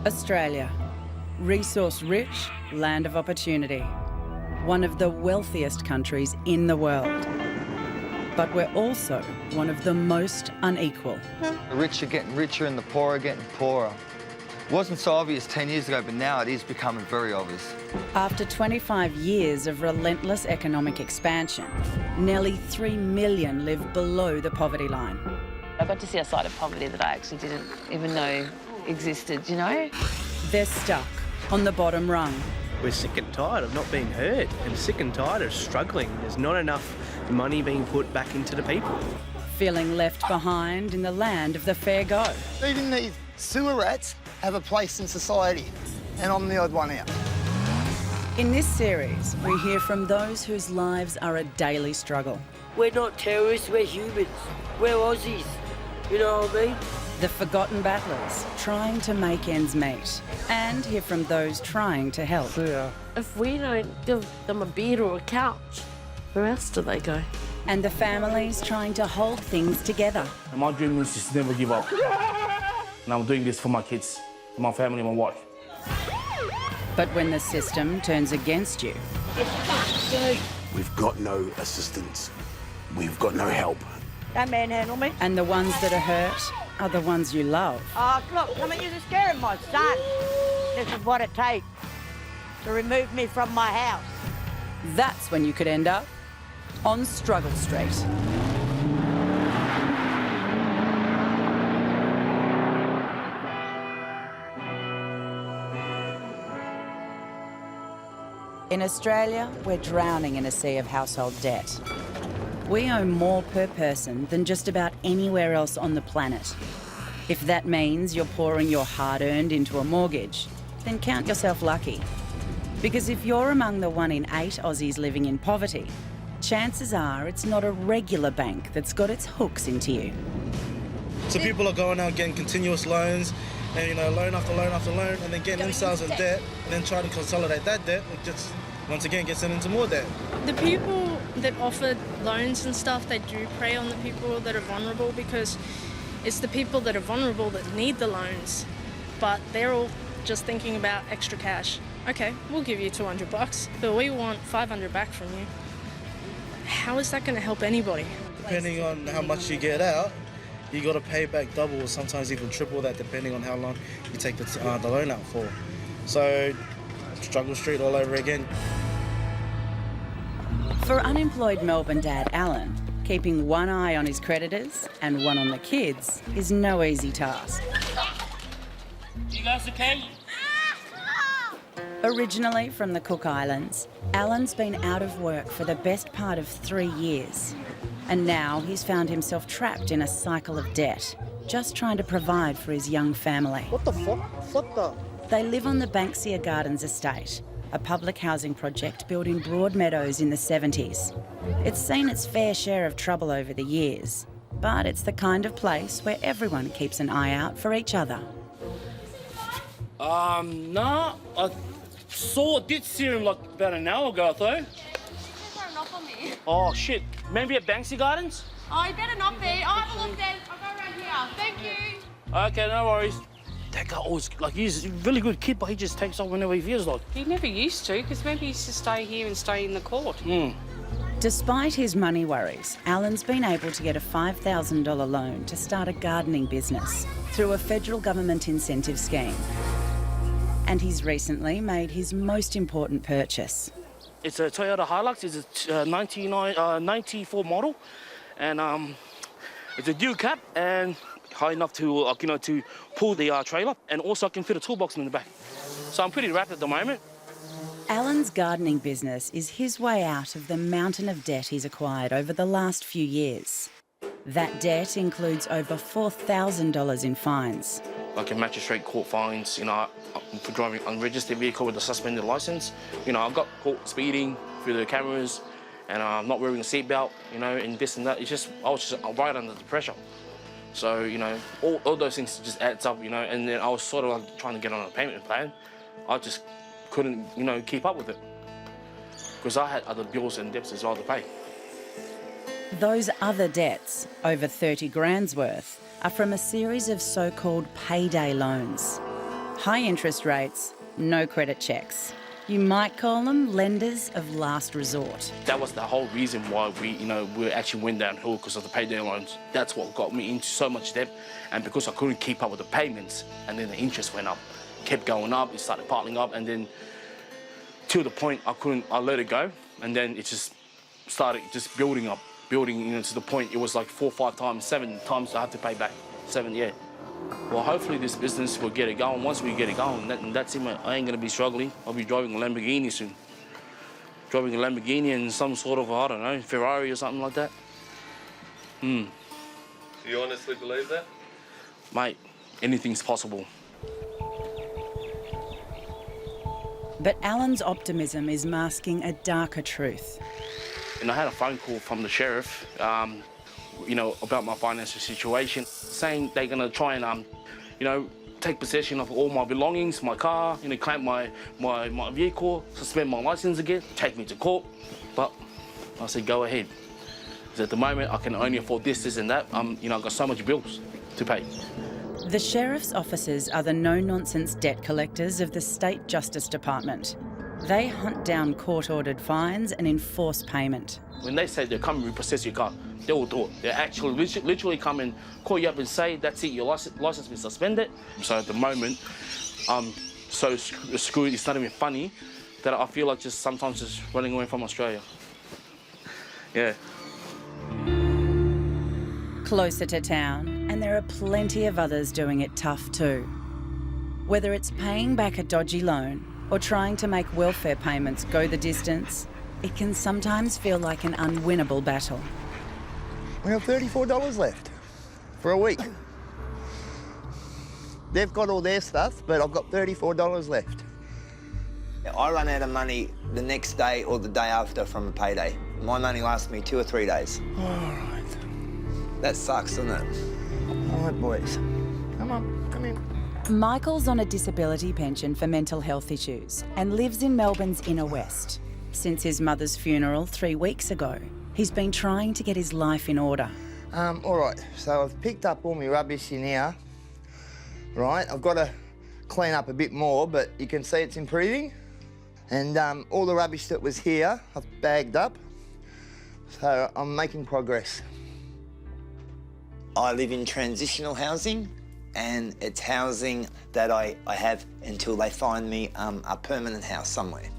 Australia, resource-rich, land of opportunity. One of the wealthiest countries in the world. But we're also one of the most unequal. The rich are getting richer and the poor are getting poorer. It wasn't so obvious 10 years ago, but now it is becoming very obvious. After 25 years of relentless economic expansion, nearly 3 million live below the poverty line. I got to see a side of poverty that I actually didn't even know existed, you know? They're stuck on the bottom rung. We're sick and tired of not being heard and sick and tired of struggling. There's not enough money being put back into the people. Feeling left behind in the land of the fair go. Even these sewer rats have a place in society, and I'm the odd one out. In this series, we hear from those whose lives are a daily struggle. We're not terrorists, we're humans. We're Aussies, you know what I mean? The forgotten battlers trying to make ends meet, and hear from those trying to help. If we don't give them a bed or a couch, where else do they go? And the families trying to hold things together. And my dream is just never give up. And I'm doing this for my kids, for my family, my wife. But when the system turns against you... We've got no assistance. We've got no help. Don't manhandle me. And the ones that are hurt are the ones you love. Oh, look, come on, you're scaring my son. This is what it takes to remove me from my house. That's when you could end up on Struggle Street. In Australia, we're drowning in a sea of household debt. We owe more per person than just about anywhere else on the planet. If that means you're pouring your hard-earned into a mortgage, then count yourself lucky. Because if you're among the 1 in 8 Aussies living in poverty, chances are it's not a regular bank that's got its hooks into you. So people are going out getting continuous loans, and you know, loan after loan after loan, and then getting themselves in debt, and then trying to consolidate that debt, it just once again gets them into more debt. The people that offer loans and stuff, they do prey on the people that are vulnerable, because it's the people that are vulnerable that need the loans, but they're all just thinking about extra cash. Okay, we'll give you $200, but we want 500 back from you. How is that going to help anybody? Depending on how much you get out, you got to pay back double or sometimes even triple that, depending on how long you take the loan out for. So, Struggle Street all over again. For unemployed Melbourne dad Alan, keeping one eye on his creditors and one on the kids is no easy task. You guys okay? Originally from the Cook Islands, Alan's been out of work for the best part of 3 years. And now he's found himself trapped in a cycle of debt, just trying to provide for his young family. What the fuck? What the? They live on the Banksia Gardens estate, a public housing project built in Broadmeadows in the 70s. It's seen its fair share of trouble over the years, but it's the kind of place where everyone keeps an eye out for each other. Nah, I did see him like about an hour ago, though. Oh, shit. Maybe at Banksia Gardens? Oh, you better not be. I'll have a look then. I'll go around here. Thank you. Okay, no worries. That guy always, like, he's a really good kid, but he just takes off whenever he feels like. He never used to, because maybe he used to stay here and stay in the court. Despite his money worries, Alan's been able to get a $5,000 loan to start a gardening business through a federal government incentive scheme. And he's recently made his most important purchase. It's a Toyota Hilux. It's a 94 model, and it's a dual cab and high enough to, like, you know, to pull the trailer, and also I can fit a toolbox in the back. So I'm pretty wrapped at the moment. Alan's gardening business is his way out of the mountain of debt he's acquired over the last few years. That debt includes over $4,000 in fines. Like in magistrate court fines, you know, for driving unregistered vehicle with a suspended licence. You know, I got caught speeding through the cameras, and not wearing a seatbelt, you know, and this and that. It's just, I was just right under the pressure. So, you know, all those things just adds up, you know, and then I was sort of like trying to get on a payment plan. I just couldn't, you know, keep up with it, because I had other bills and debts as well to pay. Those other debts, over 30 grand's worth, are from a series of so-called payday loans. High interest rates, no credit checks. You might call them lenders of last resort. That was the whole reason why we actually went downhill, because of the payday loans. That's what got me into so much debt, and because I couldn't keep up with the payments, and then the interest went up, kept going up, it started piling up, and then to the point I let it go, and then it just started just building up, to the point it was like 4, 5 times, 7 times I had to pay back. 7, yeah. Well, hopefully this business will get it going. Once we get it going, that's it, mate. I ain't gonna be struggling. I'll be driving a Lamborghini soon. Driving a Lamborghini and some sort of, I don't know, Ferrari or something like that. Do you honestly believe that? Mate, anything's possible. But Alan's optimism is masking a darker truth. And I had a phone call from the sheriff, about my financial situation, saying they're gonna try and, take possession of all my belongings, my car, claim my vehicle, suspend my license again, take me to court. But I said, go ahead. Because at the moment, I can only afford this and that. I've got so much bills to pay. The sheriff's officers are the no-nonsense debt collectors of the State Justice Department. They hunt down court-ordered fines and enforce payment. When they say they'll come and repossess your car, they will do it. They actually literally come and call you up and say, that's it, your license been suspended. So at the moment, I'm so screwed, it's not even funny, that I feel like just sometimes just running away from Australia. Yeah. Closer to town, and there are plenty of others doing it tough too. Whether it's paying back a dodgy loan or trying to make welfare payments go the distance, it can sometimes feel like an unwinnable battle. We have $34 left for a week. They've got all their stuff, but I've got $34 left. I run out of money the next day or the day after from a payday. My money lasts me 2 or 3 days. All right. That sucks, doesn't it? All right, boys. Come on, come in. Michael's on a disability pension for mental health issues and lives in Melbourne's inner west. Since his mother's funeral 3 weeks ago, he's been trying to get his life in order. All right, so I've picked up all my rubbish in here, right? I've got to clean up a bit more, but you can see it's improving. And all the rubbish that was here, I've bagged up. So I'm making progress. I live in transitional housing, and it's housing that I have until they find me a permanent house somewhere.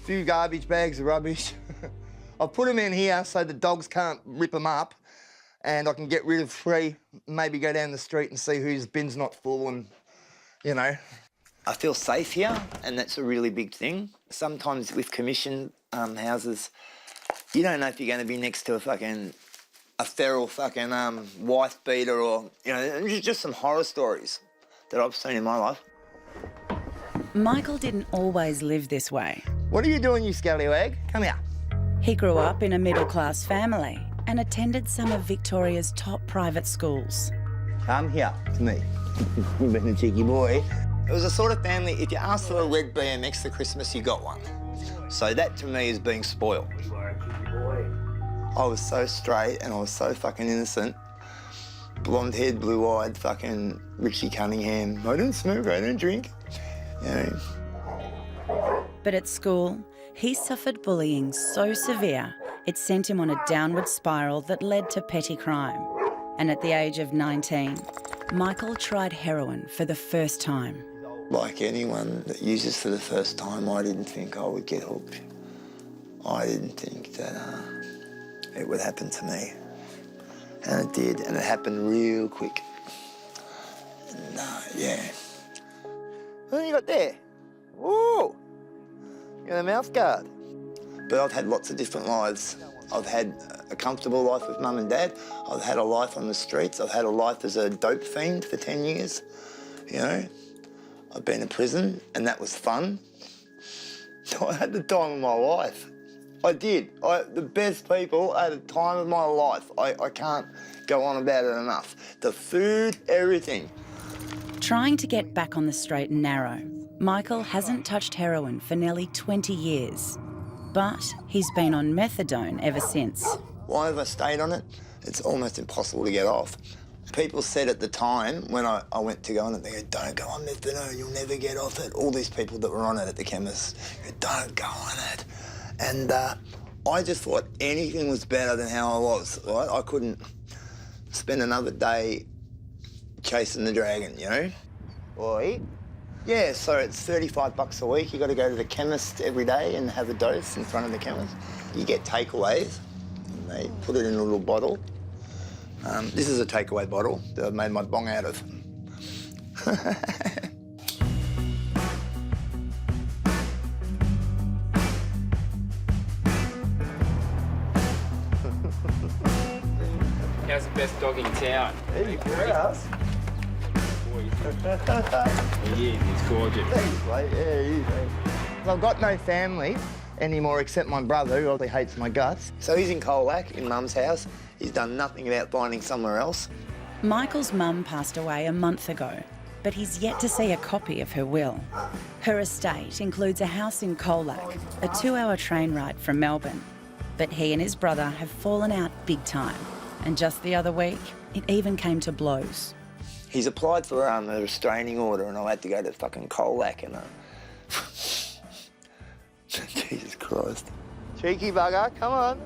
Few garbage bags of rubbish. I've put them in here so the dogs can't rip them up, and I can get rid of 3, maybe go down the street and see whose bin's not full and, I feel safe here, and that's a really big thing. Sometimes with commission houses, you don't know if you're going to be next to a feral wife beater or, just some horror stories that I've seen in my life. Michael didn't always live this way. What are you doing, you scallywag? Come here. He grew up in a middle-class family and attended some of Victoria's top private schools. Come here to me. You've been a cheeky boy. It was a sort of family, if you asked for a red BMX for Christmas, you got one. So that to me is being spoiled. I was so straight and I was so fucking innocent. Blonde-haired, blue-eyed, fucking Richie Cunningham. I don't smoke, I don't drink. But at school, he suffered bullying so severe it sent him on a downward spiral that led to petty crime. And at the age of 19, Michael tried heroin for the first time. Like anyone that uses for the first time, I didn't think I would get hooked. I didn't think that it would happen to me. And it did, and it happened real quick. And yeah. What have you got there? Whoa! You got a mouth guard. But I've had lots of different lives. I've had a comfortable life with mum and dad. I've had a life on the streets. I've had a life as a dope fiend for 10 years, I've been in prison, and that was fun. I had the time of my life. I did. The best people, I had the time of my life. I can't go on about it enough. The food, everything. Trying to get back on the straight and narrow, Michael hasn't touched heroin for nearly 20 years. But he's been on methadone ever since. Why have I stayed on it? It's almost impossible to get off. People said at the time when I went to go on it, they go, don't go on methadone, you'll never get off it. All these people that were on it at the chemist, go, don't go on it. And I just thought anything was better than how I was, right? I couldn't spend another day chasing the dragon, you know? Oi. Yeah, so it's $35 a week. You got to go to the chemist every day and have a dose in front of the chemist. You get takeaways, and they put it in a little bottle. This is a takeaway bottle that I've made my bong out of. How's the best dog in town? Hey, us. He is, he's gorgeous. Thanks, mate. Yeah, he is, mate. I've got no family anymore except my brother, who obviously hates my guts. So he's in Colac, in Mum's house. He's done nothing about finding somewhere else. Michael's mum passed away a month ago, but he's yet to see a copy of her will. Her estate includes a house in Colac, a 2-hour train ride from Melbourne. But he and his brother have fallen out big time. And just the other week, it even came to blows. He's applied for a restraining order and I had to go to fucking Colac and... Jesus Christ. Cheeky bugger, come on.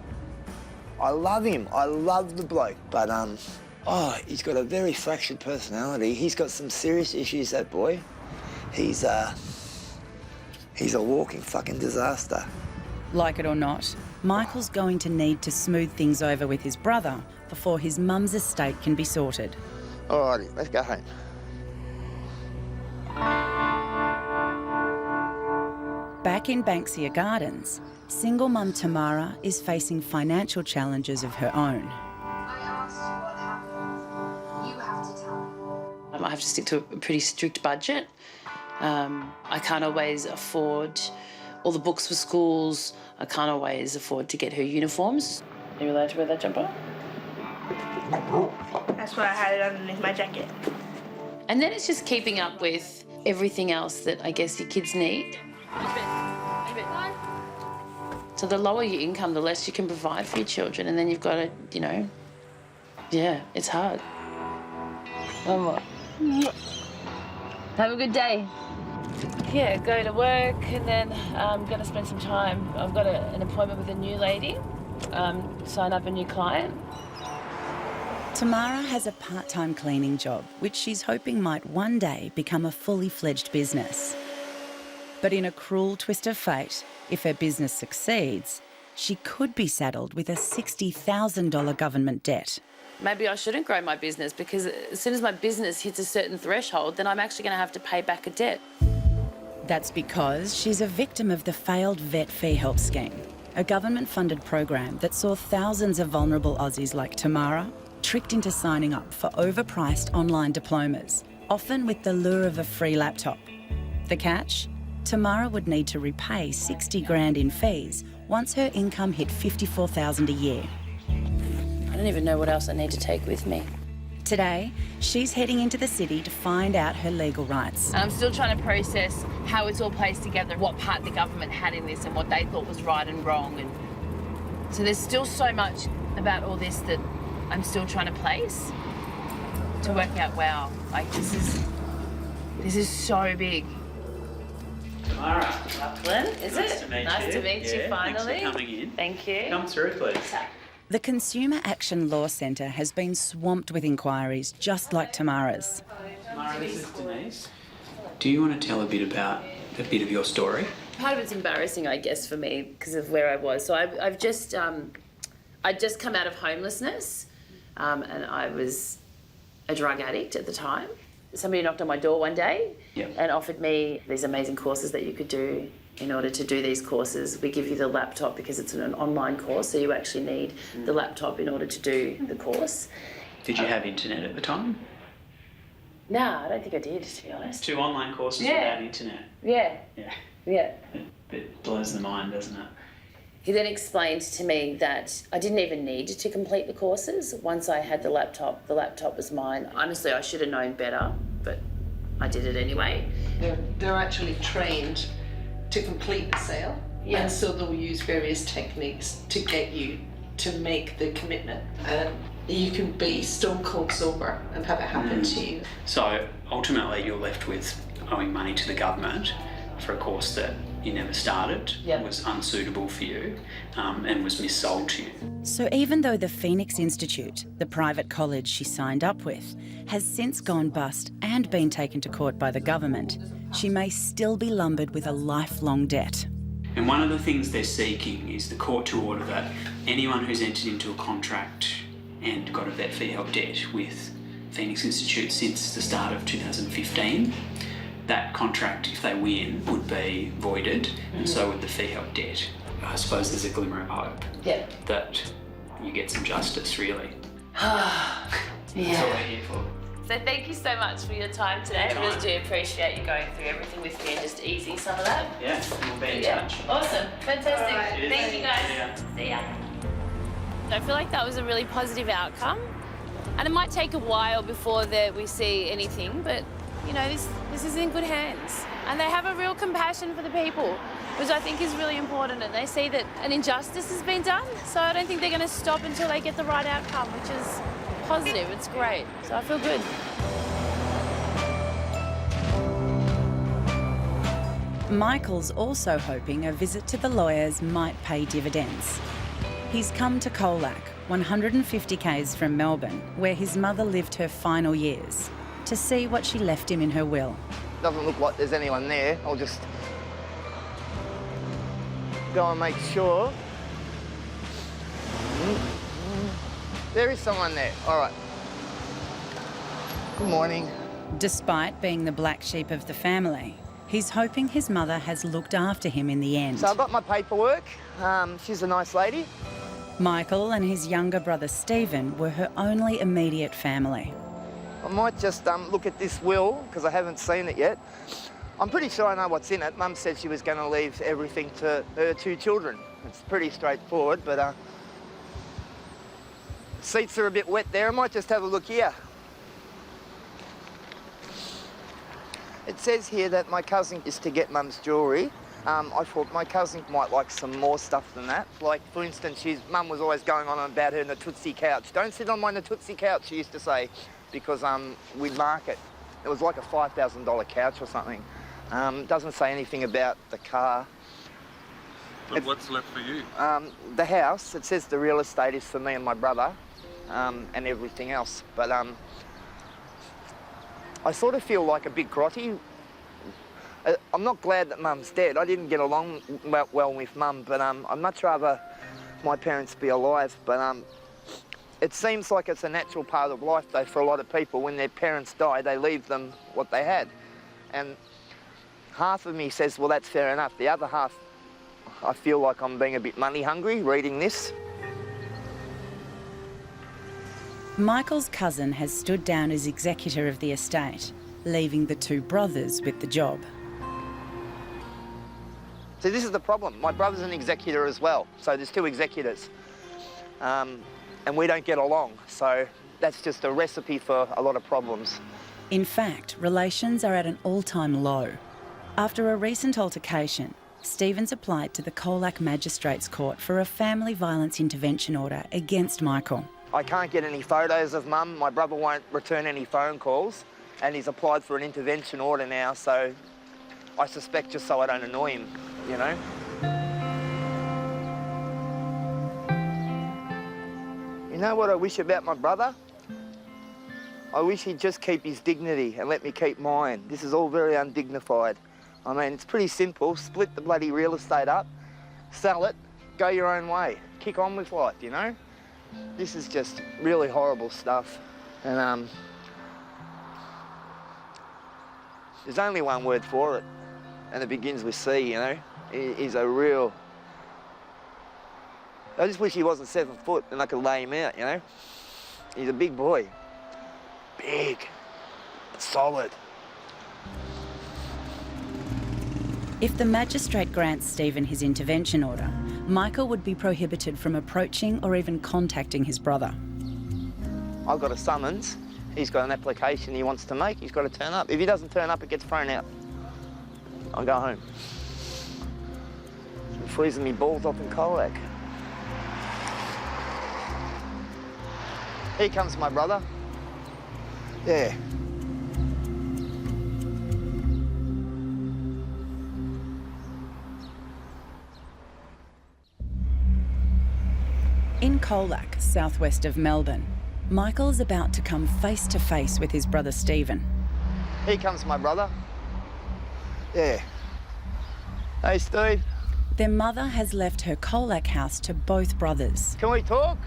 I love him. I love the bloke. But, he's got a very fractured personality. He's got some serious issues, that boy. He's a walking fucking disaster. Like it or not, Michael's going to need to smooth things over with his brother before his mum's estate can be sorted. Alrighty, let's go home. Back in Banksia Gardens, single mum Tamara is facing financial challenges of her own. I have to stick to a pretty strict budget. I can't always afford all the books for schools. I can't always afford to get her uniforms. Are you allowed to wear that jumper? That's why I had it underneath my jacket. And then it's just keeping up with everything else that I guess your kids need. So the lower your income, the less you can provide for your children, and then you've got to, it's hard. Have a good day. Yeah, go to work, and then I'm going to spend some time. I've got an appointment with a new lady, sign up a new client. Tamara has a part-time cleaning job, which she's hoping might one day become a fully fledged business. But in a cruel twist of fate, if her business succeeds, she could be saddled with a $60,000 government debt. Maybe I shouldn't grow my business because as soon as my business hits a certain threshold, then I'm actually going to have to pay back a debt. That's because she's a victim of the failed Vet Fee Help Scheme, a government-funded program that saw thousands of vulnerable Aussies like Tamara tricked into signing up for overpriced online diplomas, often with the lure of a free laptop. The catch? Tamara would need to repay 60 grand in fees once her income hit $54,000 a year. I don't even know what else I need to take with me. Today, she's heading into the city to find out her legal rights. And I'm still trying to process how it's all placed together, what part the government had in this and what they thought was right and wrong. And so there's still so much about all this that I'm still trying to place to work out, wow, like this is so big. Tamara. Lachlan, is Nice it? to meet Nice you. to meet you finally. Thanks for coming in. Thank you. Come through, please. The Consumer Action Law Centre has been swamped with inquiries just like Tamara's. Tamara, this is Denise. Do you want to tell a bit of your story? Part of it's embarrassing, I guess, for me because of where I was. So I'd just come out of homelessness, and I was a drug addict at the time. Somebody knocked on my door one day and offered me these amazing courses that you could do. In order to do these courses, we give you the laptop because it's an online course, so you actually need the laptop in order to do the course. Did you have internet at the time? No, I don't think I did, to be honest. 2 online courses without internet. Yeah. Yeah. It blows the mind, doesn't it? He then explained to me that I didn't even need to complete the courses. Once I had the laptop was mine. Honestly, I should have known better, but I did it anyway. They're actually trained to complete the sale, and so they'll use various techniques to get you to make the commitment. And you can be stone cold sober and have it happen to you. So ultimately you're left with owing money to the government for a course that you never started, was unsuitable for you, and was missold to you. So even though the Phoenix Institute, the private college she signed up with, has since gone bust and been taken to court by the government, she may still be lumbered with a lifelong debt. And one of the things they're seeking is the court to order that anyone who's entered into a contract and got a vet fee help debt with Phoenix Institute since the start of 2015, that contract, if they win, would be voided, and so would the fee help debt. I suppose there's a glimmer of hope that you get some justice, really. That's all we're here for. So thank you so much for your time today. I really do appreciate you going through everything with me and just easing some of that. Yeah, we'll be in touch. Awesome. Fantastic. Right. Thank you guys. See ya. I feel like that was a really positive outcome. And it might take a while before we see anything, but you know, this is in good hands. And they have a real compassion for the people, which I think is really important. And they see that an injustice has been done, so I don't think they're going to stop until they get the right outcome, which is positive. It's great. So I feel good. Michael's also hoping a visit to the lawyers might pay dividends. He's come to Colac, 150 k's from Melbourne, where his mother lived her final years, to see what she left him in her will. Doesn't look like there's anyone there. I'll just go and make sure. There is someone there. All right. Good morning. Despite being the black sheep of the family, he's hoping his mother has looked after him in the end. So I've got my paperwork. She's a nice lady. Michael and his younger brother Stephen were her only immediate family. I might just look at this will, because I haven't seen it yet. I'm pretty sure I know what's in it. Mum said she was going to leave everything to her 2 children. It's pretty straightforward, but seats are a bit wet there. I might just have a look here. It says here that my cousin is to get Mum's jewellery. I thought my cousin might like some more stuff than that. Like, for instance, Mum was always going on about her Natutsi couch. Don't sit on my Natutsi couch, she used to say, because we'd mark it. It was like a $5,000 couch or something. Doesn't say anything about the car. But what's left for you? The house. It says the real estate is for me and my brother, and everything else. But I sort of feel like a big grotty. I'm not glad that Mum's dead. I didn't get along well with Mum, but I'd much rather my parents be alive. But it seems like it's a natural part of life, though, for a lot of people. When their parents die, they leave them what they had. And half of me says, well, that's fair enough. The other half, I feel like I'm being a bit money hungry reading this. Michael's cousin has stood down as executor of the estate, leaving the 2 brothers with the job. See, this is the problem. My brother's an executor as well, so there's 2 executors. And we don't get along, so that's just a recipe for a lot of problems. In fact, relations are at an all-time low. After a recent altercation, Stevens applied to the Colac Magistrates Court for a family violence intervention order against Michael. I can't get any photos of Mum. My brother won't return any phone calls, and he's applied for an intervention order now, so I suspect just so I don't annoy him, you know? You know what I wish about my brother? I wish he'd just keep his dignity and let me keep mine. This is all very undignified. I mean, it's pretty simple. Split the bloody real estate up, sell it, go your own way, kick on with life, you know? This is just really horrible stuff. And there's only one word for it, and it begins with C, you know? He's a real... I just wish he wasn't 7 foot and I could lay him out, you know? He's a big boy. Big, solid. If the magistrate grants Stephen his intervention order, Michael would be prohibited from approaching or even contacting his brother. I've got a summons. He's got an application he wants to make. He's got to turn up. If he doesn't turn up, it gets thrown out. I'll go home. I'm freezing me balls off in Colac. Here comes my brother. Yeah. In Colac, southwest of Melbourne, Michael's about to come face to face with his brother Stephen. Here comes my brother. Yeah. Hey, Steve. Their mother has left her Colac house to both brothers. Can we talk?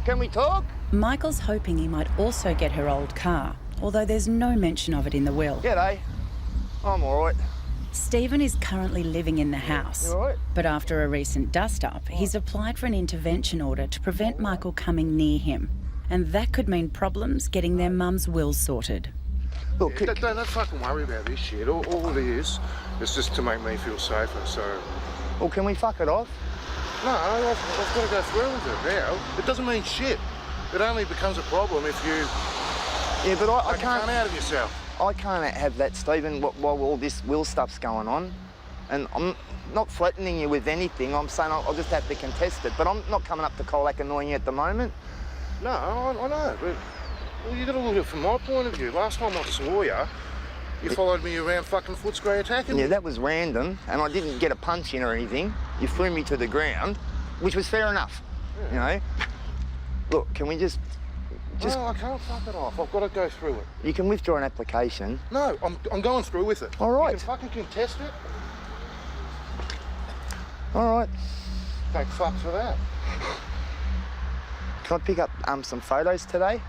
Can we talk? Michael's hoping he might also get her old car, although there's no mention of it in the will. G'day. I'm all right. Stephen is currently living in the house, but after a recent dust-up, he's applied for an intervention order to prevent Michael coming near him. And that could mean problems getting their mum's will sorted. Look, don't fucking worry about this shit. All it is just to make me feel safer, so... Well, can we fuck it off? No, I've got to go through with it now. It doesn't mean shit. It only becomes a problem if you... Yeah, but I can't... Come out of yourself. I can't have that, Stephen, while all this will stuff's going on. And I'm not threatening you with anything. I'm saying I'll just have to contest it. But I'm not coming up to Colac annoying you at the moment. No, I know, but well, you got to look at it from my point of view. Last time I saw you, you followed me around fucking Footscray attacking me. Yeah, that was random, and I didn't get a punch in or anything. You threw me to the ground, which was fair enough, you know. Look, can we just... No, I can't fuck it off. I've got to go through it. You can withdraw an application. No, I'm going through with it. All right. You can fucking contest it. All right. Thank fuck for that. Can I pick up some photos today?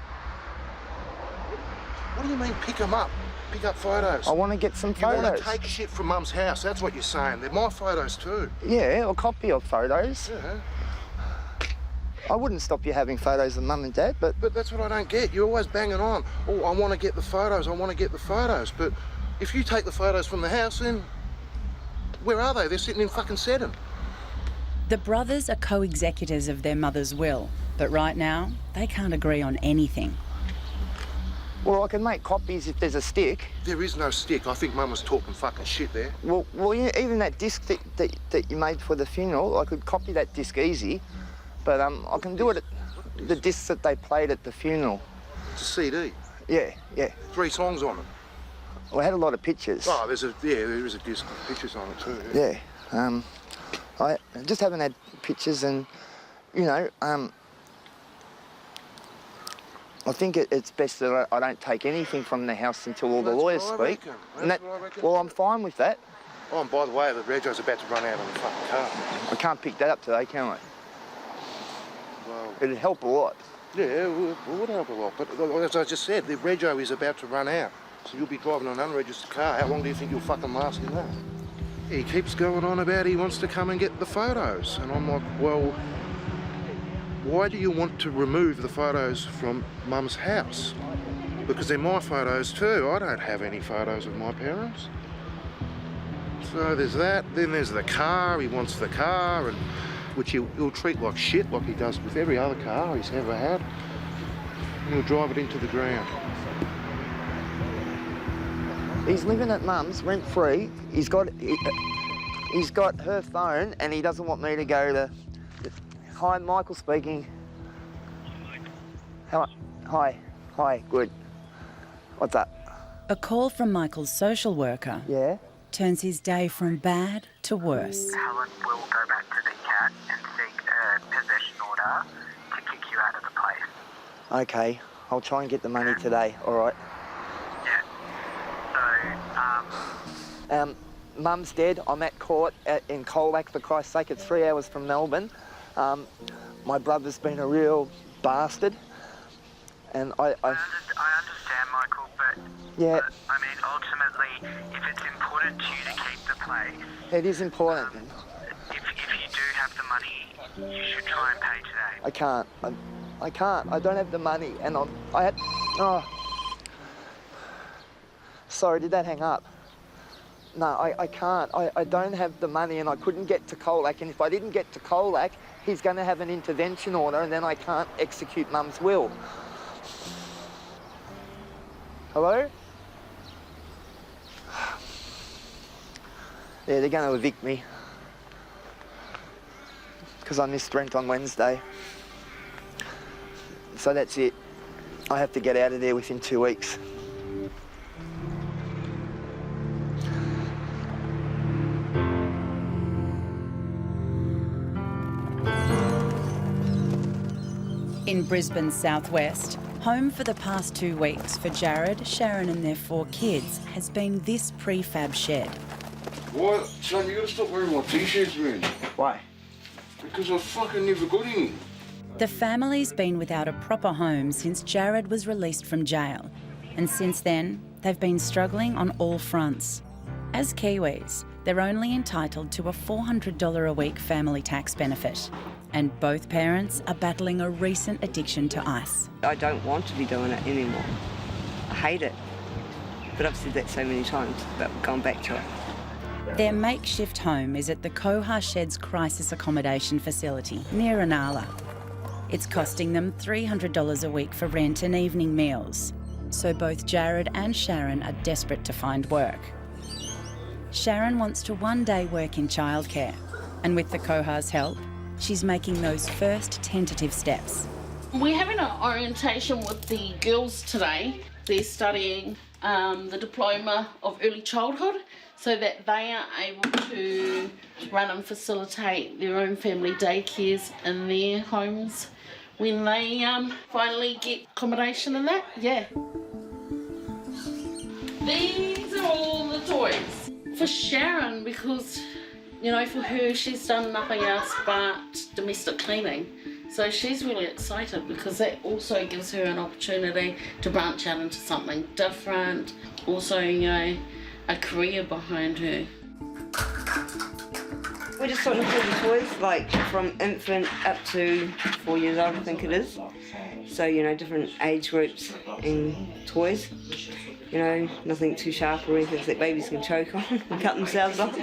What do you mean pick them up? Pick up photos? I want to get some photos. You want to take shit from Mum's house, that's what you're saying. They're my photos too. Yeah, a copy of photos. Yeah. I wouldn't stop you having photos of Mum and Dad, but... But that's what I don't get. You're always banging on. Oh, I want to get the photos, I want to get the photos. But if you take the photos from the house, then where are they? They're sitting in fucking Seddon. The brothers are co-executors of their mother's will, but right now, they can't agree on anything. Well, I can make copies if there's a stick. There is no stick. I think Mum was talking fucking shit there. Well, yeah, even that disc that you made for the funeral, I could copy that disc easy. But I can do it at the discs that they played at the funeral. It's a CD? Yeah, yeah. 3 songs on it? Well, it had a lot of pictures. Oh, there is a disc with pictures on it too. Yeah. I just haven't had pictures and, you know, I think it's best that I don't take anything from the house until all the lawyers speak. That's what I reckon. Well, I'm fine with that. Oh, and by the way, the rego's about to run out of the fucking car. I can't pick that up today, can I? Well, it'd help a lot. Yeah, it would help a lot. But as I just said, the rego is about to run out. So you'll be driving an unregistered car. How long do you think you'll fucking last in that? He keeps going on about he wants to come and get the photos. And I'm like, well, why do you want to remove the photos from Mum's house? Because they're my photos too. I don't have any photos of my parents. So there's that. Then there's the car. He wants the car, and which he'll treat like shit, like he does with every other car he's ever had. And he'll drive it into the ground. He's living at Mum's, rent-free. He's got her phone, and he doesn't want me to go to... Hi, Michael speaking. Hello. Hi, good. What's up? A call from Michael's social worker turns his day from bad to worse. Helen will go back to the cat and seek a possession order to kick you out of the place. Okay, I'll try and get the money today, all right? Yeah. So, Mum's dead. I'm at court in Colac, for Christ's sake. It's 3 hours from Melbourne. My brother's been a real bastard. And I understand, Michael, but... Yeah. I mean, ultimately, if it's important to you to keep the place... It is important. If you do have the money, you should try and pay today. I can't. I can't. I don't have the money. And I had... Oh. Sorry, did that hang up? No, I can't. I don't have the money, and I couldn't get to Colac. And if I didn't get to Colac, he's going to have an intervention order, and then I can't execute Mum's will. Hello? Yeah, they're going to evict me. Because I missed rent on Wednesday. So that's it. I have to get out of there within 2 weeks. In Brisbane's southwest, home for the past 2 weeks for Jared, Sharon and their 4 kids has been this prefab shed. Why, son, you gotta stop wearing my t-shirts, man. Why? Because I fucking never got any. The family's been without a proper home since Jared was released from jail. And since then, they've been struggling on all fronts. As Kiwis, they're only entitled to a $400 a week family tax benefit. And both parents are battling a recent addiction to ice. I don't want to be doing it anymore. I hate it. But I've said that so many times, but we're going back to it. Their makeshift home is at the Koha Sheds Crisis Accommodation Facility near Inala. It's costing them $300 a week for rent and evening meals. So both Jared and Sharon are desperate to find work. Sharon wants to one day work in childcare, and with the Koha's help, she's making those first tentative steps. We're having an orientation with the girls today. They're studying the diploma of early childhood so that they are able to run and facilitate their own family daycares in their homes when they finally get accommodation in that, yeah. These are all the toys. For Sharon, because, you know, for her, she's done nothing else but domestic cleaning. So she's really excited because that also gives her an opportunity to branch out into something different. Also, you know, a career behind her. We're just sorting through the toys, like from infant up to 4 years old, I think it is. So, you know, different age groups and toys. You know, nothing too sharp or anything that babies can choke on and cut themselves off.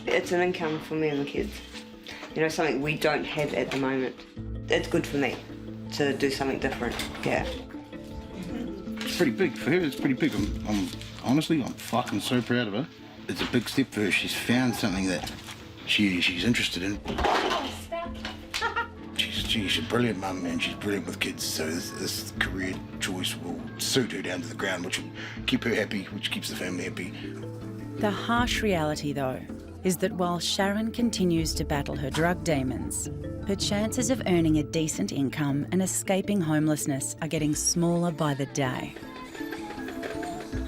It's an income for me and the kids. You know, something we don't have at the moment. It's good for me to do something different, yeah. It's pretty big. For her, it's pretty big. Honestly, I'm fucking so proud of her. It's a big step for her. She's found something that she's interested in. She's a brilliant mum and she's brilliant with kids, so this career choice will suit her down to the ground, which will keep her happy, which keeps the family happy. The harsh reality, though, is that while Sharon continues to battle her drug demons, her chances of earning a decent income and escaping homelessness are getting smaller by the day.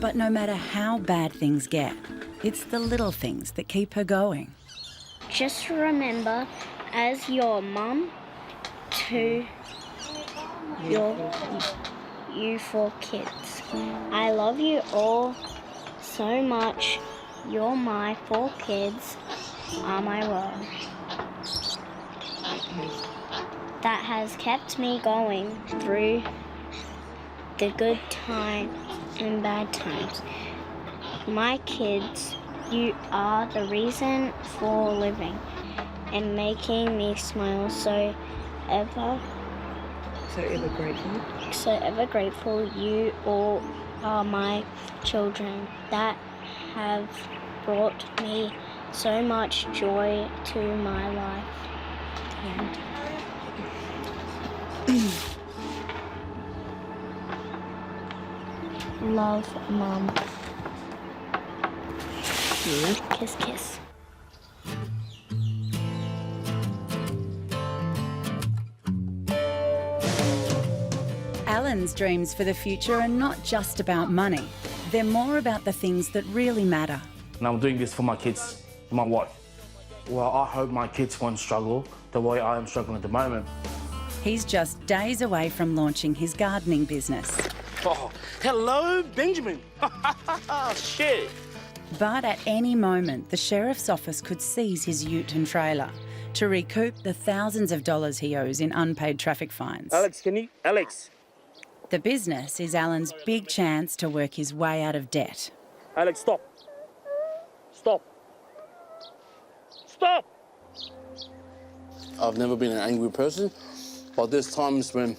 But no matter how bad things get, it's the little things that keep her going. Just remember, as your mum, to you 4 kids. I love you all so much. You're my 4 kids, are my world. That has kept me going through the good times and bad times. My kids, you are the reason for living and making me smile so ever grateful. So ever grateful. You all are my children that have brought me so much joy to my life. And love, Mum. Kiss, kiss. Alan's dreams for the future are not just about money. They're more about the things that really matter. And I'm doing this for my kids, my wife. Well, I hope my kids won't struggle the way I am struggling at the moment. He's just days away from launching his gardening business. Oh, hello, Benjamin. Shit. But at any moment, the sheriff's office could seize his ute and trailer to recoup the thousands of dollars he owes in unpaid traffic fines. Alex, can you? Alex. The business is Alan's big chance to work his way out of debt. Alex, stop. Stop. Stop! I've never been an angry person, but there's times when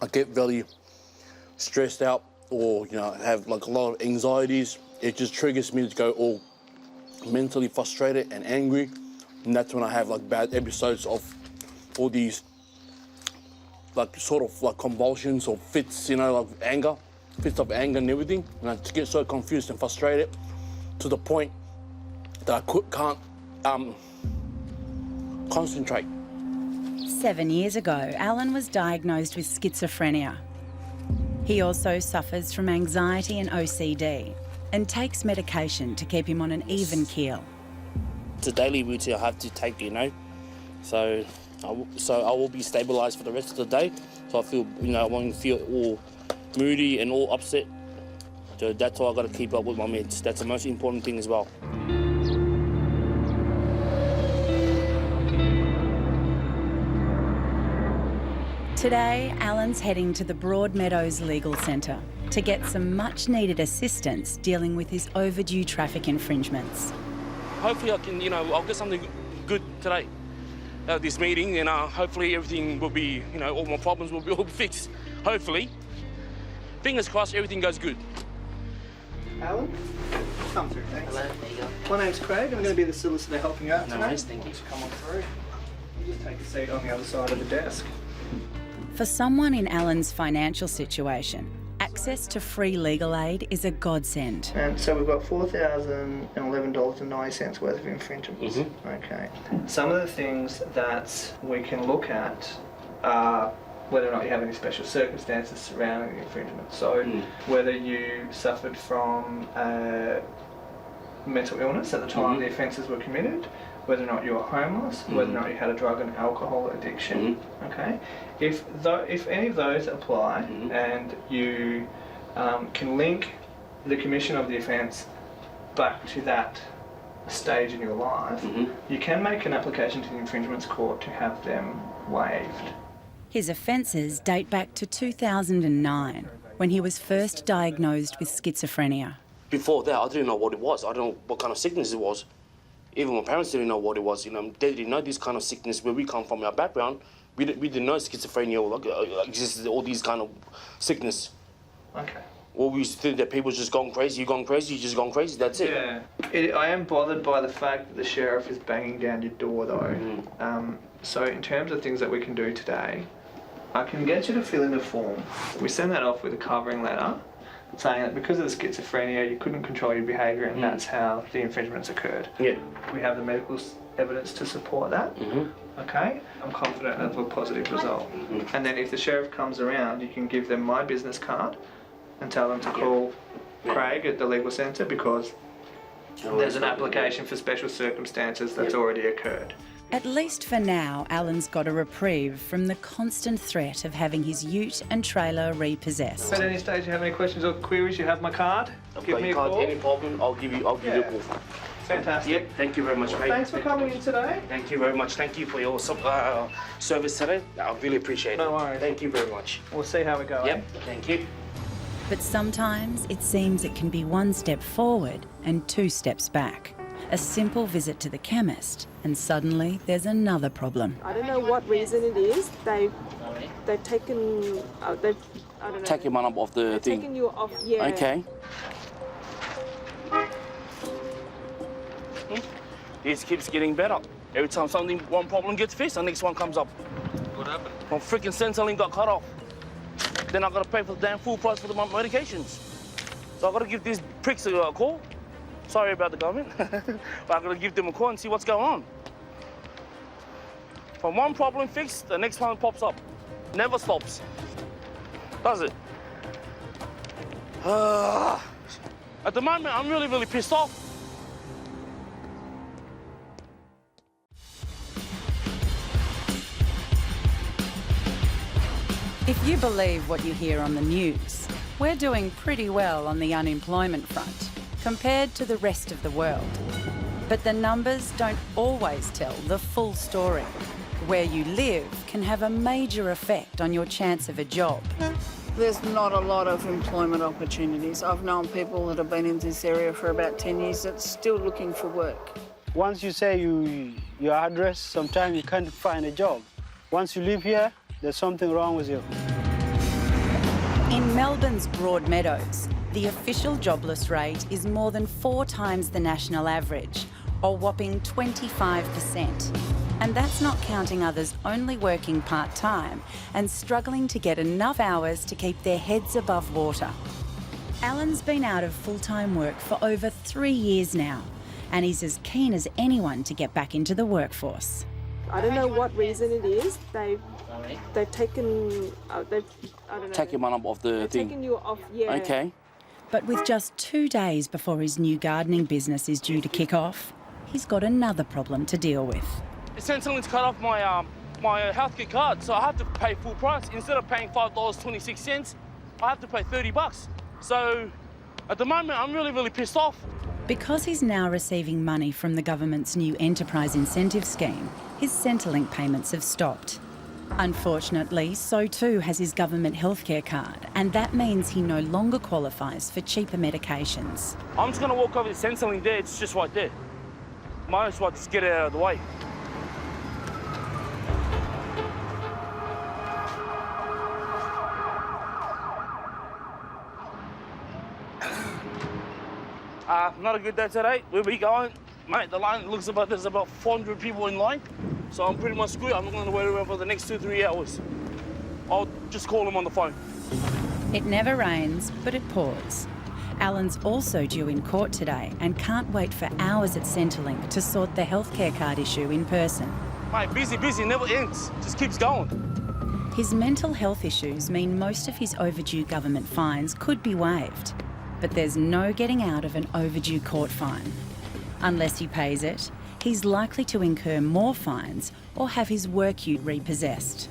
I get very stressed out or, you know, have like a lot of anxieties. It just triggers me to go all mentally frustrated and angry. And that's when I have like bad episodes of all these sort of like convulsions or fits, you know, like anger, fits of anger and everything. And I just get so confused and frustrated to the point that I can't concentrate. 7 years ago, Alan was diagnosed with schizophrenia. He also suffers from anxiety and OCD and takes medication to keep him on an even keel. It's a daily routine I have to take, you know. So I will be stabilised for the rest of the day. So I feel, you know, I won't feel all moody and all upset. So that's why I got to keep up with my meds. That's the most important thing as well. Today, Alan's heading to the Broadmeadows Legal Centre to get some much-needed assistance dealing with his overdue traffic infringements. Hopefully I can, you know, I'll get something good today out of this meeting, and hopefully everything will be, you know, all my problems will be all fixed. Hopefully. Fingers crossed everything goes good. Alan? Come through, thanks. Hello, there you go. My name's Craig. I'm going to be the solicitor helping you out No today. worries, thank you. Come on through. You just take a seat on the other side of the desk. For someone in Alan's financial situation, access to free legal aid is a godsend. And so we've got $4,011.90 worth of infringements. Okay. Some of the things that we can look at are whether or not you have any special circumstances surrounding the infringement. So whether you suffered from mental illness at the time the offences were committed, whether or not you were homeless, whether or not you had a drug and alcohol addiction. Okay. If any of those apply and you can link the commission of the offence back to that stage in your life, you can make an application to the infringements court to have them waived. His offences date back to 2009, when he was first diagnosed with schizophrenia. Before that, I didn't know what it was. I don't know what kind of sickness it was. Even my parents didn't know what it was. You know, they didn't know this kind of sickness. Where we come from, our background, we didn't know schizophrenia or existed, all these kind of sickness. Okay. Well, we used to think that people just gone crazy. You gone crazy, you just gone crazy. That's it. Yeah. I am bothered by the fact that the sheriff is banging down your door, though. So in terms of things that we can do today, I can get you to fill in a form. We send that off with a covering letter saying that because of the schizophrenia, you couldn't control your behaviour and that's how the infringements occurred. Yeah. We have the medical evidence to support that. Okay? I'm confident of a positive result. And then if the sheriff comes around, you can give them my business card and tell them to call Craig at the legal centre because there's an application for special circumstances that's already occurred. At least for now, Alan's got a reprieve from the constant threat of having his ute and trailer repossessed. At any stage you have any questions or queries, you have my card. Give me a call. Any problem, I'll give you a call. Fantastic. Yep, thank you very much, mate. Thanks for coming in today. Thank you very much. Thank you for your service today. I really appreciate it. No worries. Thank you very much. We'll see how we go. Yep, thank you. But sometimes it seems it can be one step forward and two steps back. A simple visit to the chemist, and suddenly there's another problem. I don't know what reason it is. They've taken. I don't know. Taking one up off the thing. Taking you off. Yeah. Okay. This keeps getting better. Every time one problem gets fixed, the next one comes up. What happened? My freaking Centrelink got cut off. Then I got to pay for the damn full price for my medications. So I got to give these pricks a call. Sorry about the government, but I got to give them a call and see what's going on. From one problem fixed, the next one pops up. Never stops. Does it? At the moment, I'm really, really pissed off. If you believe what you hear on the news, we're doing pretty well on the unemployment front compared to the rest of the world. But the numbers don't always tell the full story. Where you live can have a major effect on your chance of a job. There's not a lot of employment opportunities. I've known people that have been in this area for about 10 years that's still looking for work. Once you say your address, sometimes you can't find a job. Once you live here, there's something wrong with you. In Melbourne's Broadmeadows, the official jobless rate is more than 4 times the national average, a whopping 25%. And that's not counting others only working part-time and struggling to get enough hours to keep their heads above water. Alan's been out of full-time work for over 3 years now, and he's as keen as anyone to get back into the workforce. I don't know what reason it is. They've taken. I don't know. Take your money off the thing. Taken you off. Yeah. Okay. But with just 2 days before his new gardening business is due to kick off, he's got another problem to deal with. Centrelink's cut off my my healthcare card, so I have to pay full price. Instead of paying $5.26, I have to pay $30. So at the moment, I'm really pissed off. Because he's now receiving money from the government's new enterprise incentive scheme, his Centrelink payments have stopped. Unfortunately, so too has his government healthcare card, and that means he no longer qualifies for cheaper medications. I'm just going to walk over to Centrelink there. It's just right there. Might as well just get it out of the way. Not a good day today. Where we going? Mate, the line looks about, there's about 400 people in line. So I'm pretty much screwed. I'm not going to wait around for the next 2-3 hours. I'll just call him on the phone. It never rains, but it pours. Alan's also due in court today and can't wait for hours at Centrelink to sort the healthcare card issue in person. Mate, busy, never ends. Just keeps going. His mental health issues mean most of his overdue government fines could be waived. But there's no getting out of an overdue court fine. Unless he pays it, he's likely to incur more fines or have his work ute repossessed.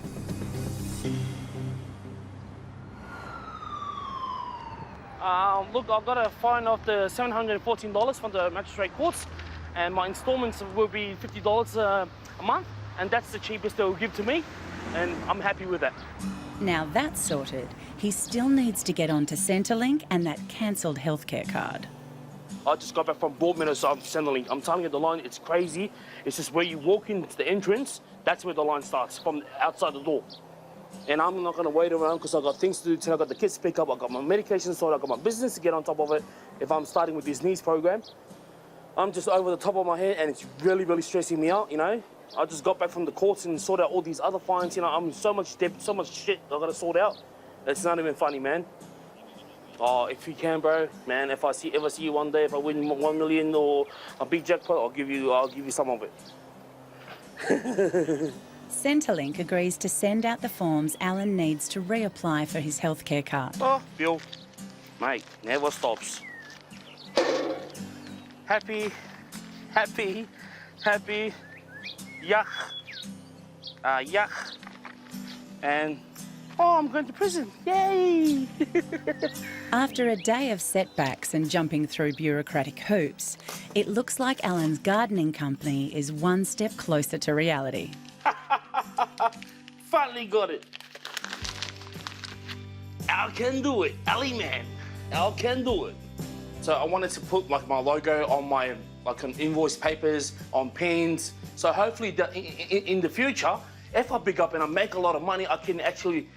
Look, I've got a fine of the $714 from the magistrate courts, and my instalments will be $50 a month, and that's the cheapest they'll give to me, and I'm happy with that. Now that's sorted, he still needs to get onto Centrelink and that cancelled healthcare card. I just got back from Broadmeadows on Centrelink. I'm telling you, the line, it's crazy. It's just where you walk into the entrance, that's where the line starts, from outside the door. And I'm not going to wait around because I've got things to do today. I've got the kids to pick up, I've got my medication sorted, I've got my business to get on top of it if I'm starting with this knees program. I'm just over the top of my head and it's really stressing me out, you know. I just got back from the courts and sorted out all these other fines, you know. I'm in so much debt, so much shit I've got to sort out. It's not even funny, man. Oh, if you can, bro, man, if I ever see you one day, if I win 1 million or a big jackpot, I'll give you some of it. Centrelink agrees to send out the forms Alan needs to reapply for his healthcare card. Oh, Bill, mate, never stops. Happy, yuck, and oh, I'm going to prison, yay! After a day of setbacks and jumping through bureaucratic hoops, it looks like Alan's gardening company is one step closer to reality. Finally got it. Al can do it, Ali man. Al can do it. So I wanted to put like my logo on my on invoice papers, on pens. So hopefully in the future, if I pick up and I make a lot of money, I can actually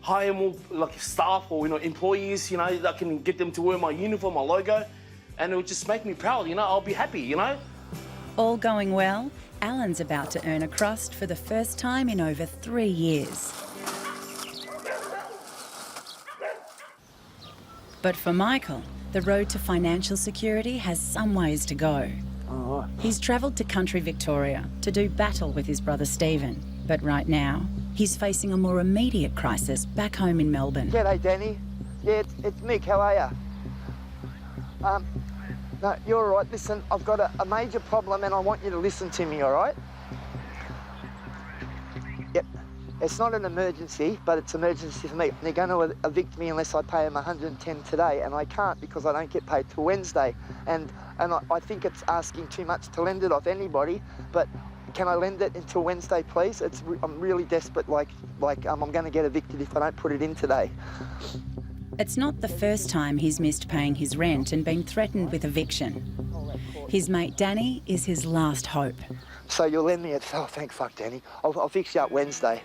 hire more like staff or employees. That can get them to wear my uniform, my logo, and it would just make me proud. I'll be happy. All going well, Alan's about to earn a crust for the first time in over 3 years. But for Michael, the road to financial security has some ways to go. Oh. He's travelled to country Victoria to do battle with his brother Stephen, but right now, he's facing a more immediate crisis back home in Melbourne. G'day, Danny. Yeah, it's Mick. How are you? No, you're all right. Listen, I've got a major problem and I want you to listen to me, all right? Yep. It's not an emergency, but it's an emergency for me. They're going to evict me unless I pay them 110 today, and I can't because I don't get paid till Wednesday. And I think it's asking too much to lend it off anybody, but can I lend it until Wednesday, please? I'm really desperate, I'm going to get evicted if I don't put it in today. It's not the first time he's missed paying his rent and been threatened with eviction. His mate Danny is his last hope. So you'll lend me oh, thank fuck, Danny. I'll fix you up Wednesday.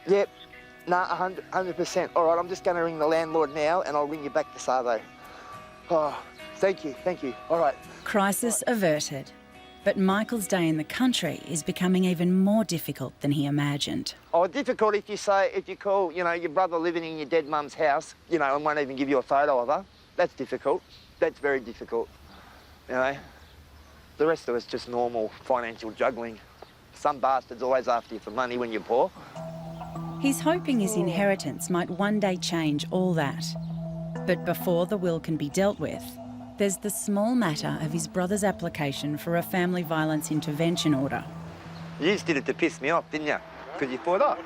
Yep, nah, 100%. All right, I'm just going to ring the landlord now and I'll ring you back this Arvo. Oh, thank you. All right. Crisis averted. But Michael's day in the country is becoming even more difficult than he imagined. Oh, difficult if you call, you know, your brother living in your dead mum's house, you know, and won't even give you a photo of her. That's difficult. That's very difficult, you know. The rest of it's just normal financial juggling. Some bastard's always after you for money when you're poor. He's hoping his inheritance might one day change all that. But before the will can be dealt with, there's the small matter of his brother's application for a family violence intervention order. You just did it to piss me off, didn't you? Because you thought, oh,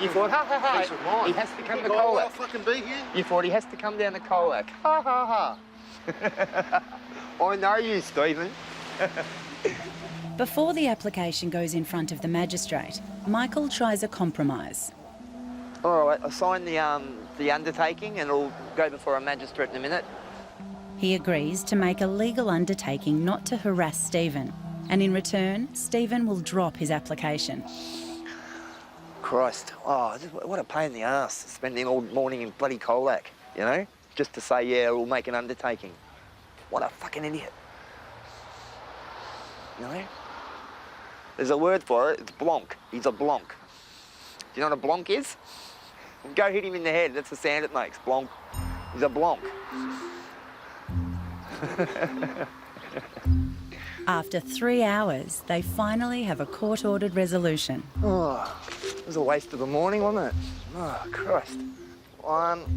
you thought, ha ha ha, he has to come to Colac. Fucking be here. You thought he has to come down to Colac. Ha ha ha. I know you, Stephen. Before the application goes in front of the magistrate, Michael tries a compromise. All right, I'll sign the undertaking and it'll go before a magistrate in a minute. He agrees to make a legal undertaking not to harass Stephen, and in return, Stephen will drop his application. Christ, oh, what a pain in the ass, spending all morning in bloody Colac, you know? Just to say, yeah, we'll make an undertaking. What a fucking idiot. You know? There's a word for it, it's blonk. He's a blonk. Do you know what a blonk is? Go hit him in the head, that's the sound it makes, blonk. He's a blonk. After 3 hours, they finally have a court-ordered resolution. Oh, it was a waste of the morning, wasn't it? Oh, Christ.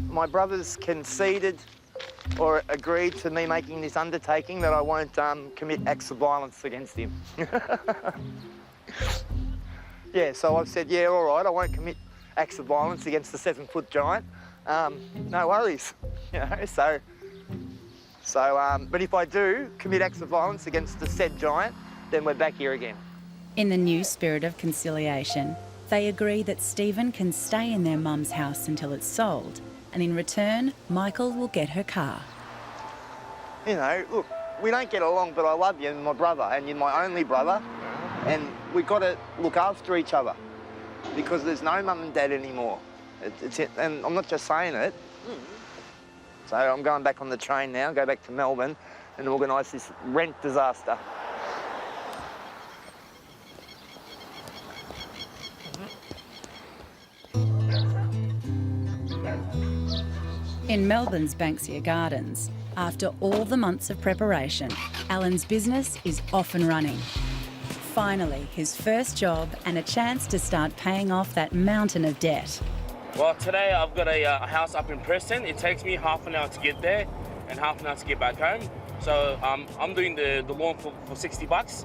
My brothers conceded or agreed to me making this undertaking that I won't commit acts of violence against him. Yeah, so I've said, yeah, all right, I won't commit acts of violence against the 7-foot giant. No worries, you know, but if I do commit acts of violence against the said giant, then we're back here again. In the new spirit of conciliation, they agree that Stephen can stay in their mum's house until it's sold, and in return, Michael will get her car. You know, look, we don't get along, but I love you and my brother, and you're my only brother, and we've got to look after each other because there's no mum and dad anymore. And I'm not just saying it. So I'm going back on the train now, go back to Melbourne and organise this rent disaster. In Melbourne's Banksia Gardens, after all the months of preparation, Alan's business is off and running. Finally, his first job and a chance to start paying off that mountain of debt. Well, today I've got a house up in Preston. It takes me half an hour to get there and half an hour to get back home. So I'm doing the lawn for $60.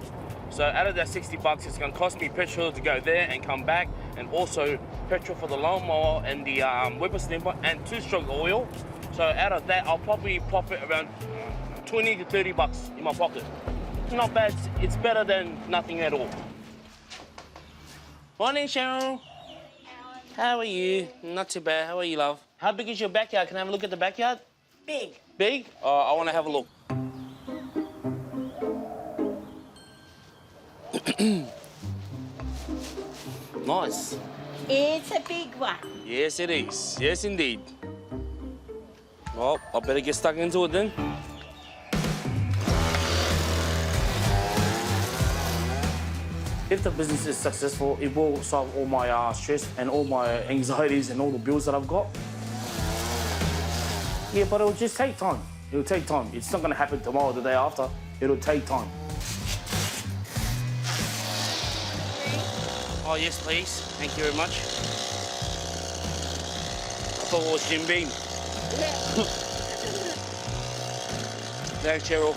So out of that $60, it's going to cost me petrol to go there and come back, and also petrol for the lawnmower and the whippersnipper and 2-stroke oil. So out of that, I'll probably profit around $20 to $30 in my pocket. Not bad. It's better than nothing at all. Morning, Cheryl. How are you? Not too bad. How are you, love? How big is your backyard? Can I have a look at the backyard? Big. Big? I want to have a look. Nice. It's a big one. Yes, it is. Yes, indeed. Well, I better get stuck into it then. If the business is successful, it will solve all my stress and all my anxieties and all the bills that I've got. Yeah, but it'll just take time. It'll take time. It's not going to happen tomorrow or the day after. It'll take time. Oh, yes, please. Thank you very much. I thought it was Jim Beam. Thanks, Cheryl.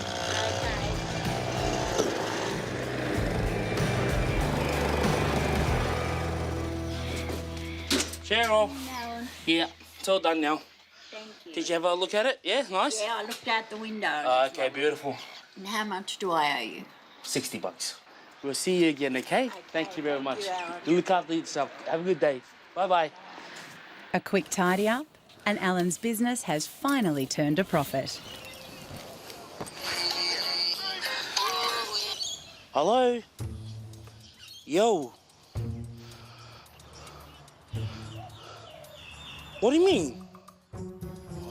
Cheryl. No. Yeah, it's all done now. Thank you. Did you have a look at it? Yeah, nice? Yeah, I looked out the window. Okay, beautiful. And how much do I owe you? $60. We'll see you again, okay? Thank you very much. You look after yourself. Have a good day. Bye-bye. A quick tidy up, and Alan's business has finally turned a profit. Hello? Yo. What do you mean?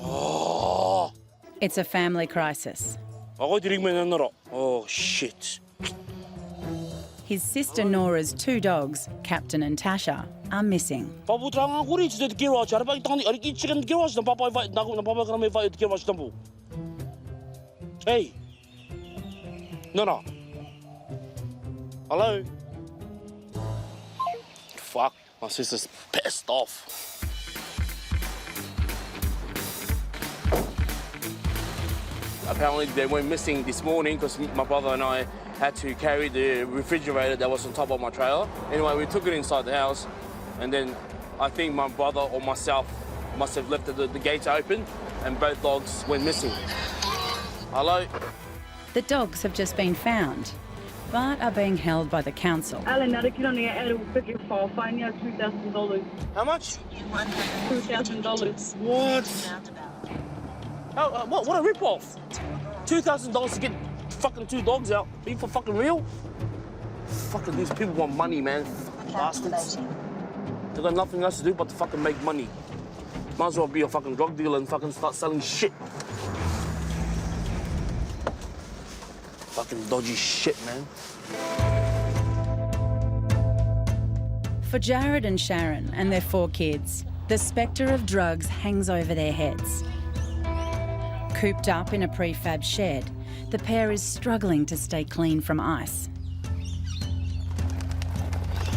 Oh. It's a family crisis. Oh, shit. His sister Nora's 2 dogs, Captain and Tasha, are missing. Hey. No. Hello? Fuck, my sister's pissed off. Apparently they went missing this morning because my brother and I had to carry the refrigerator that was on top of my trailer. Anyway, we took it inside the house, and then I think my brother or myself must have left the gates open, and both dogs went missing. Hello? The dogs have just been found, but are being held by the council. Alan, now the kid on the ad will pick your file, fine you $2,000. How much? $2,000. What? What a rip-off. $2,000 to get fucking 2 dogs out. Are you for fucking real? Fucking these people want money, man. Fucking bastards. They've got nothing else to do but to fucking make money. Might as well be a fucking drug dealer and fucking start selling shit. Fucking dodgy shit, man. For Jared and Sharon and their 4 kids, the spectre of drugs hangs over their heads. Cooped up in a prefab shed, the pair is struggling to stay clean from ice.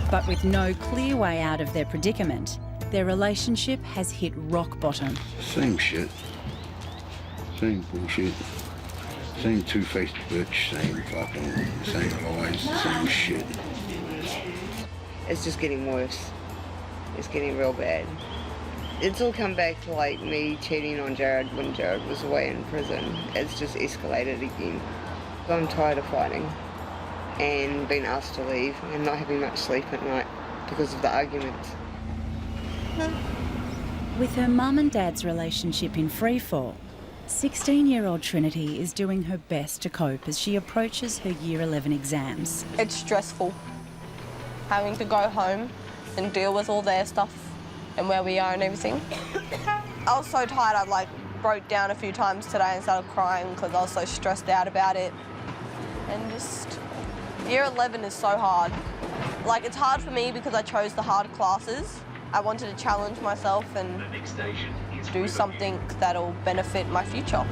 But with no clear way out of their predicament, their relationship has hit rock bottom. Same shit. Same bullshit. Same two-faced bitch, same lies, same shit. It's just getting worse. It's getting real bad. It's all come back to like me cheating on Jared when Jared was away in prison. It's just escalated again. I'm tired of fighting and being asked to leave and not having much sleep at night because of the arguments. With her mum and dad's relationship in freefall, 16-year-old Trinity is doing her best to cope as she approaches her Year 11 exams. It's stressful, having to go home and deal with all their stuff and where we are and everything. I was so tired, I broke down a few times today and started crying because I was so stressed out about it. And just, Year 11 is so hard. It's hard for me because I chose the hard classes. I wanted to challenge myself and do something that'll benefit my future.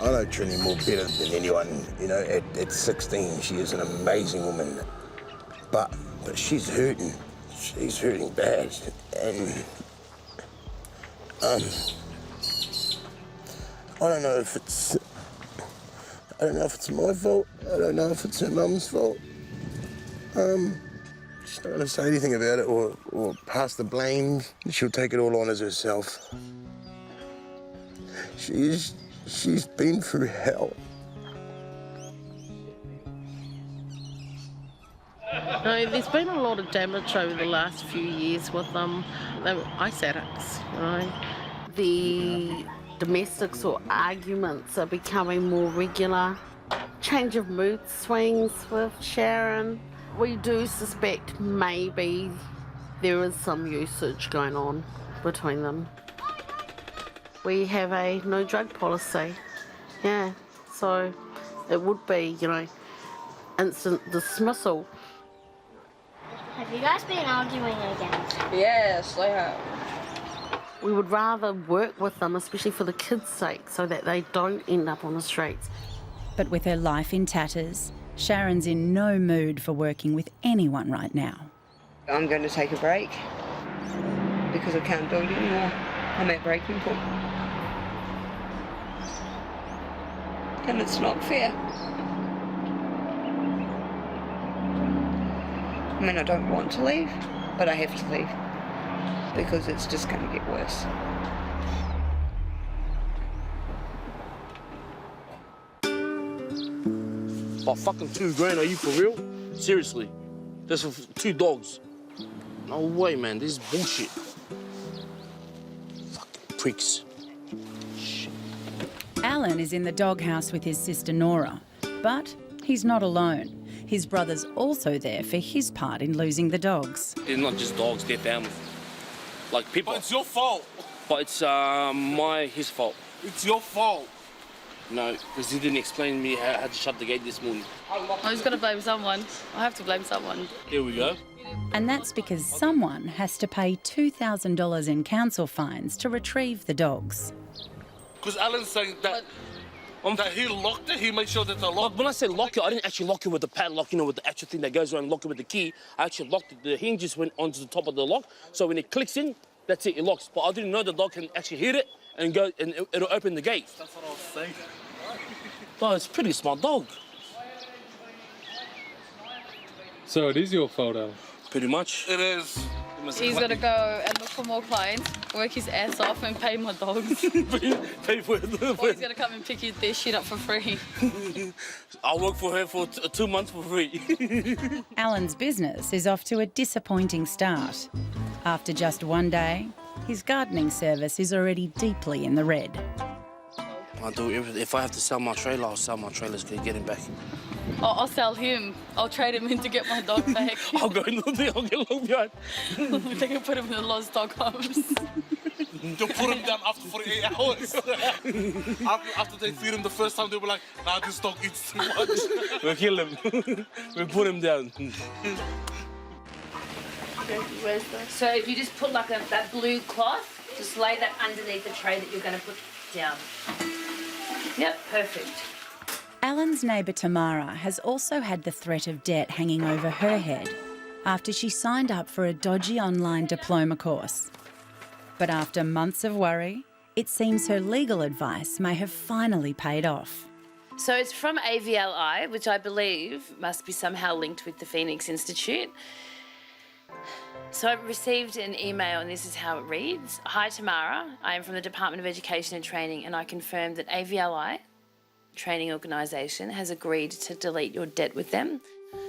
I know Trini more better than anyone, you know, at 16 she is an amazing woman. But she's hurting. She's hurting bad. And I don't know if it's my fault. I don't know if it's her mum's fault. She's not gonna say anything about it or pass the blame. She'll take it all on as herself. She's been through hell. No, there's been a lot of damage over the last few years with them. They were ice addicts, you know. The domestics or arguments are becoming more regular. Change of mood swings with Sharon. We do suspect maybe there is some usage going on between them. We have a no drug policy, yeah, so it would be, you know, instant dismissal. Have you guys been arguing again? Yes, they have. We would rather work with them, especially for the kids' sake, so that they don't end up on the streets. But with her life in tatters, Sharon's in no mood for working with anyone right now. I'm going to take a break because I can't do it anymore. I'm at breaking point. And it's not fair. I mean, I don't want to leave, but I have to leave because it's just going to get worse. Oh, fucking $2,000, are you for real? Seriously? Just for 2 dogs? No way, man, this is bullshit. Fucking pricks. Alan is in the doghouse with his sister Nora, but he's not alone. His brother's also there for his part in losing the dogs. It's not just dogs, they're family. Like people. But it's your fault. But it's his fault. It's your fault. No, because he didn't explain to me how to shut the gate this morning. I was going to blame someone. I have to blame someone. Here we go. And that's because someone has to pay $2,000 in council fines to retrieve the dogs. Because Alan's saying that he locked it, he made sure that the lock... When I say lock it, I didn't actually lock it with the padlock, you know, with the actual thing that goes around and lock it with the key. I actually locked it. The hinges went onto the top of the lock, so when it clicks in, that's it, it locks. But I didn't know the dog can actually hit it and go, and it'll open the gate. That's what I was saying. Oh, it's a pretty smart dog. So it is your fault, Alan? Pretty much. It is. He's got to go and look for more clients, work his ass off and pay my dogs. Pay for it. Or he's going to come and pick their shit up for free. I'll work for her for 2 months for free. Alan's business is off to a disappointing start. After just one day, his gardening service is already deeply in the red. I'll do everything. If I have to sell my trailer, I'll sell my trailers to get him back. I'll sell him. I'll trade him in to get my dog back. I'll go in the I'll get long behind. They can put him in the lost dog homes. They'll put him down after 48 hours. after they feed him the first time, they'll be like, nah, this dog eats too much. We'll kill him. We'll put him down. So if you just put like that blue cloth, just lay that underneath the tray that you're going to put down. Yep, perfect. Alan's neighbour Tamara has also had the threat of debt hanging over her head after she signed up for a dodgy online diploma course. But after months of worry, it seems her legal advice may have finally paid off. So it's from AVLI, which I believe must be somehow linked with the Phoenix Institute. So I received an email, and this is how it reads. Hi, Tamara. I am from the Department of Education and Training, and I confirm that AVLI, training organisation, has agreed to delete your debt with them.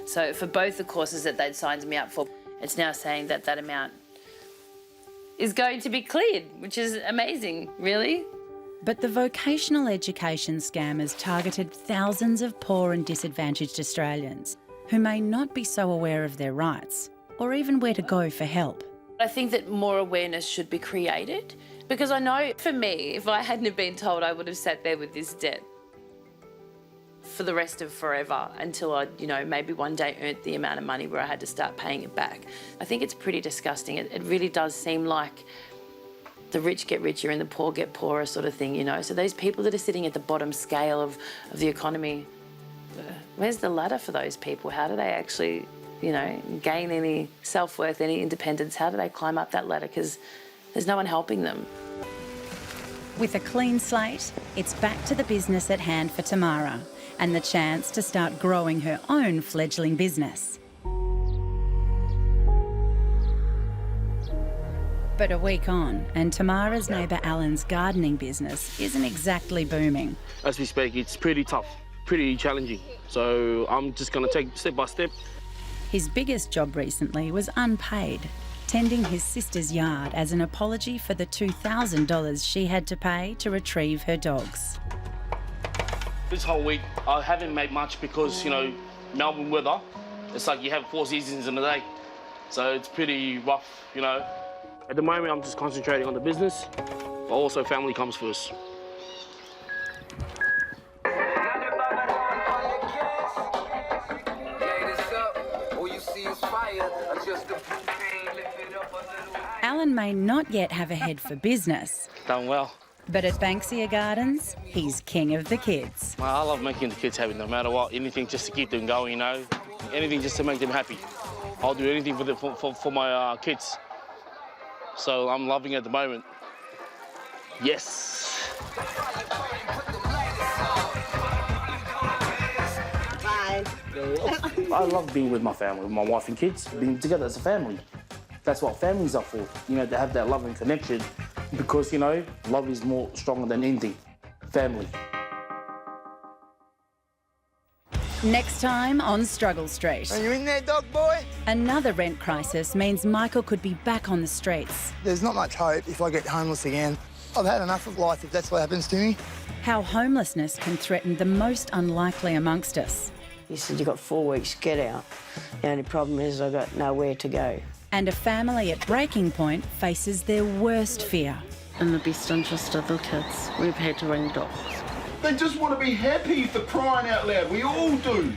So for both the courses that they'd signed me up for, it's now saying that that amount is going to be cleared, which is amazing, really. But the vocational education scammers targeted thousands of poor and disadvantaged Australians who may not be so aware of their rights or even where to go for help. I think that more awareness should be created, because I know for me, if I hadn't have been told, I would have sat there with this debt for the rest of forever until I, maybe one day earned the amount of money where I had to start paying it back. I think it's pretty disgusting. It really does seem like the rich get richer and the poor get poorer sort of thing, So those people that are sitting at the bottom scale of the economy, where's the ladder for those people? How do they actually, gain any self-worth, any independence? How do they climb up that ladder? Because there's no one helping them. With a clean slate, it's back to the business at hand for Tamara and the chance to start growing her own fledgling business. But a week on, and Tamara's neighbour Alan's gardening business isn't exactly booming. As we speak, it's pretty tough, pretty challenging. So I'm just going to take step by step. His biggest job recently was unpaid, tending his sister's yard as an apology for the $2,000 she had to pay to retrieve her dogs. This whole week, I haven't made much because, Melbourne weather, it's like you have 4 seasons in a day. So it's pretty rough, At the moment, I'm just concentrating on the business, but also family comes first. Alan may not yet have a head for business. Done well. But at Banksia Gardens, he's king of the kids. I love making the kids happy no matter what. Anything just to keep them going, Anything just to make them happy. I'll do anything for my kids. So I'm loving it at the moment. Yes. Bye. I love being with my family, with my wife and kids, being together as a family. That's what families are for, to have that love and connection because, love is more stronger than anything. Family. Next time on Struggle Street. Are you in there, dog boy? Another rent crisis means Michael could be back on the streets. There's not much hope if I get homeless again. I've had enough of life if that's what happens to me. How homelessness can threaten the most unlikely amongst us. He said, you've got 4 weeks, get out. The only problem is I've got nowhere to go. And a family at breaking point faces their worst fear. In the best interest of the kids, we've had to ring docs. They just want to be happy for crying out loud. We all do.